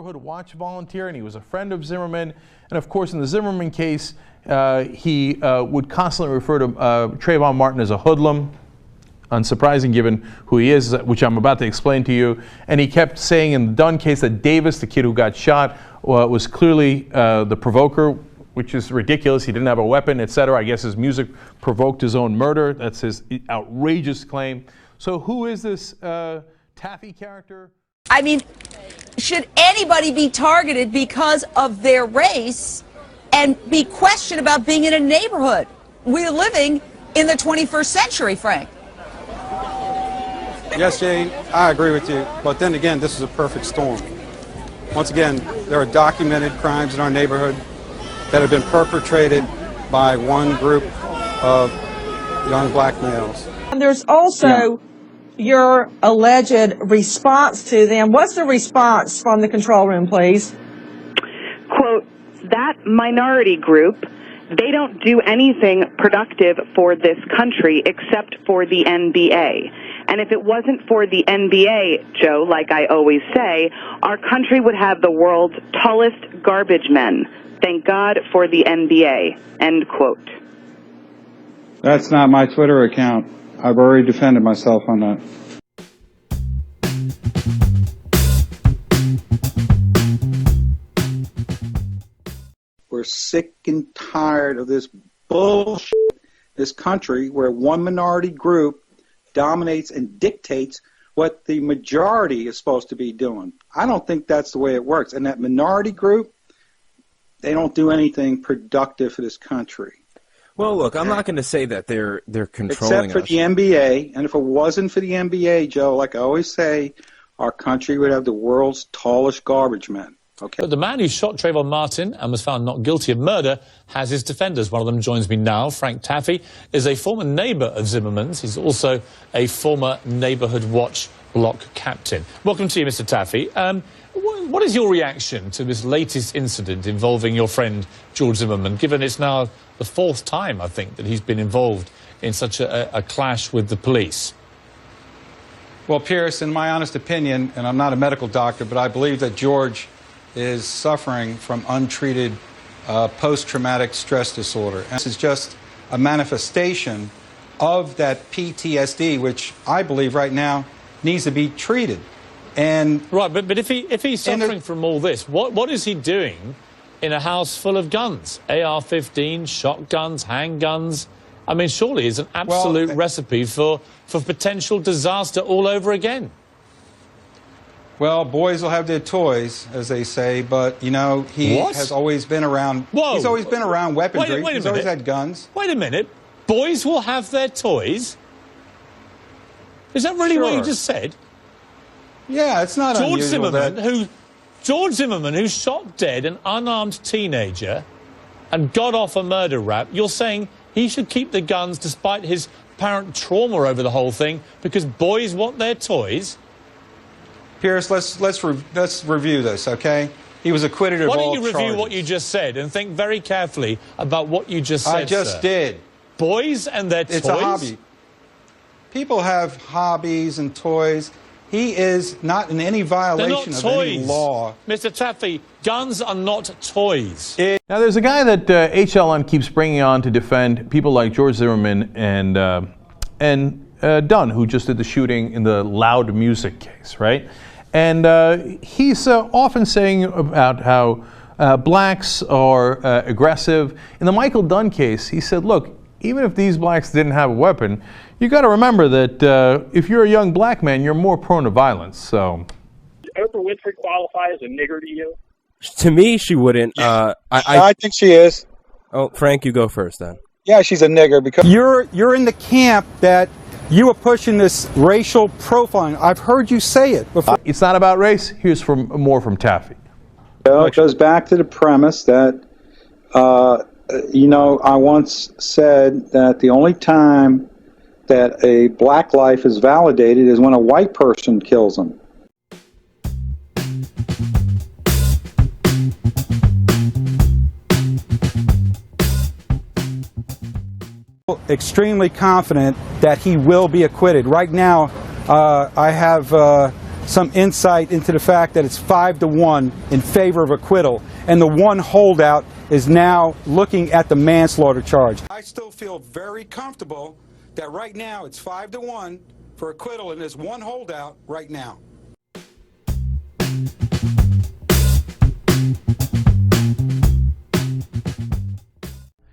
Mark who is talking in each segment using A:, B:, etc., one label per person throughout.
A: Neighborhood Watch volunteer, and he was a friend of Zimmerman. And of course, in the Zimmerman case, he would constantly refer to Trayvon Martin as a hoodlum. Unsurprising given who he is, which I'm about to explain to you. And he kept saying in the Dunn case that Davis, the kid who got shot, was clearly the provoker, which is ridiculous. He didn't have a weapon, etc. I guess his music provoked his own murder. That's his outrageous claim. So who is this Taffy character?
B: I mean, should anybody be targeted because of their race and be questioned about being in a neighborhood? We're living in the 21st century, Frank.
C: Yes, Jane, I agree with you. But then again, this is a perfect storm. Once again, there are documented crimes in our neighborhood that have been perpetrated by one group of young black males.
D: And there's also your alleged response to them. What's the response from the control room, please?
E: Quote, that minority group, they don't do anything productive for this country except for the NBA. And if it wasn't for the NBA, Joe, like I always say, our country would have the world's tallest garbage men. Thank God for the NBA. End quote.
F: That's not my Twitter account. I've already defended myself on that.
G: We're sick and tired of this bullshit, this country where one minority group dominates and dictates what the majority is supposed to be doing. I don't think that's the way it works. And that minority group, they don't do anything productive for this country.
H: Well, look, I'm not going to say that they're controlling
G: except for
H: us.
G: the NBA. And if it wasn't for the NBA, Joe, like I always say, our country would have the world's tallest garbage men. Okay.
I: But the man who shot Trayvon Martin and was found not guilty of murder has his defenders. One of them joins me now. Frank Taffy is a former neighbour of Zimmerman's. He's also a former Neighbourhood Watch block captain. Welcome to you, Mr. Taffy. What is your reaction to this latest incident involving your friend George Zimmerman, given it's now the fourth time, I think, that he's been involved in such a clash with the police?
C: Well, Pierce, in my honest opinion, and I'm not a medical doctor, but I believe that George is suffering from untreated post-traumatic stress disorder. And this is just a manifestation of that PTSD, which I believe right now needs to be treated. And
I: right, but if he's suffering from all this, what is he doing in a house full of guns? AR-15, shotguns, handguns? I mean, surely it's an absolute recipe for potential disaster all over again.
C: Well, boys will have their toys, as they say, but, you know, he has always been around.
I: Whoa.
C: He's always been around weaponry.
I: Wait a
C: He's
I: minute.
C: always had guns.
I: Wait a minute. Boys will have their toys? Is that really what you just said?
C: Yeah, it's not unusual.
I: George Zimmerman, who shot dead an unarmed teenager and got off a murder rap, you're saying he should keep the guns despite his apparent trauma over the whole thing because boys want their toys?
C: Pierce, let's review this, okay? He was acquitted of all charges.
I: Why don't you review what you just said and think very carefully about what you just said,
C: I just did.
I: Boys and their toys?
C: It's a hobby. People have hobbies and toys. He is not in any violation of any law.
I: Mr. Taffy, guns are not toys.
A: Now, there's a guy that HLN keeps bringing on to defend people like George Zimmerman and Dunn, who just did the shooting in the Loud Music case, right? And he's often saying about how blacks are aggressive. In the Michael Dunn case, he said, look, even if these blacks didn't have a weapon, you got to remember that if you're a young black man, you're more prone to violence. So,
J: Oprah Winfrey qualify as a nigger to you?
H: To me, she wouldn't.
G: I think she is.
H: Oh, Frank, you go first then.
G: Yeah, she's a nigger because you're in the camp that you are pushing this racial profiling. I've heard you say it before.
A: It's not about race. Here's more from Taffy.
G: Well, it goes back to the premise that, I once said that the only time that a black life is validated is when a white person kills them. Extremely confident that he will be acquitted. Right now, I have
K: some insight into the fact that it's 5-1 in favor of acquittal, and the one holdout is now looking at the manslaughter charge. I still feel very comfortable that right now it's 5-1 for acquittal, and there's one holdout right now.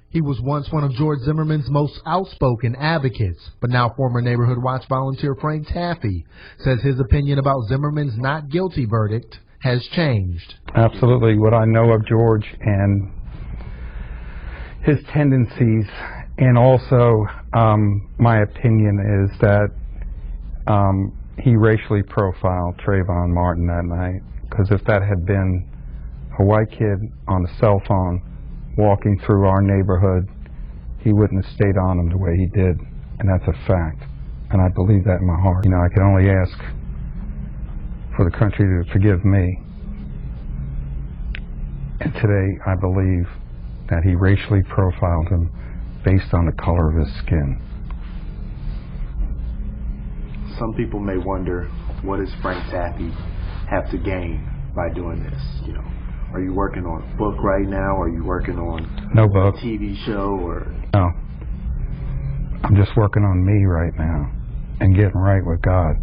L: He was once one of George Zimmerman's most outspoken advocates, but now former Neighborhood Watch volunteer Frank Taffy says his opinion about Zimmerman's not guilty verdict has changed.
F: Absolutely. What I know of George and his tendencies, and also my opinion is that he racially profiled Trayvon Martin that night, because if that had been a white kid on a cell phone walking through our neighborhood, he wouldn't have stayed on him the way he did, and that's a fact, and I believe that in my heart. You know, I can only ask for the country to forgive me, and today I believe that he racially profiled him based on the color of his skin.
M: Some people may wonder, what does Frank Taffy have to gain by doing this? You know, are you working on a book right now? Are you working on
F: no book,
M: a TV show, or
F: no? I'm just working on me right now and getting right with God.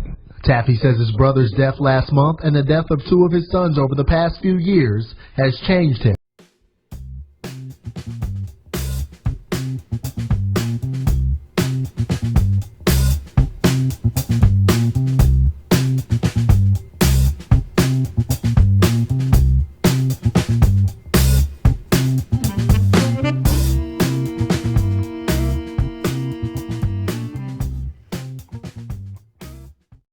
L: Taffy says his brother's death last month and the death of two of his sons over the past few years has changed him.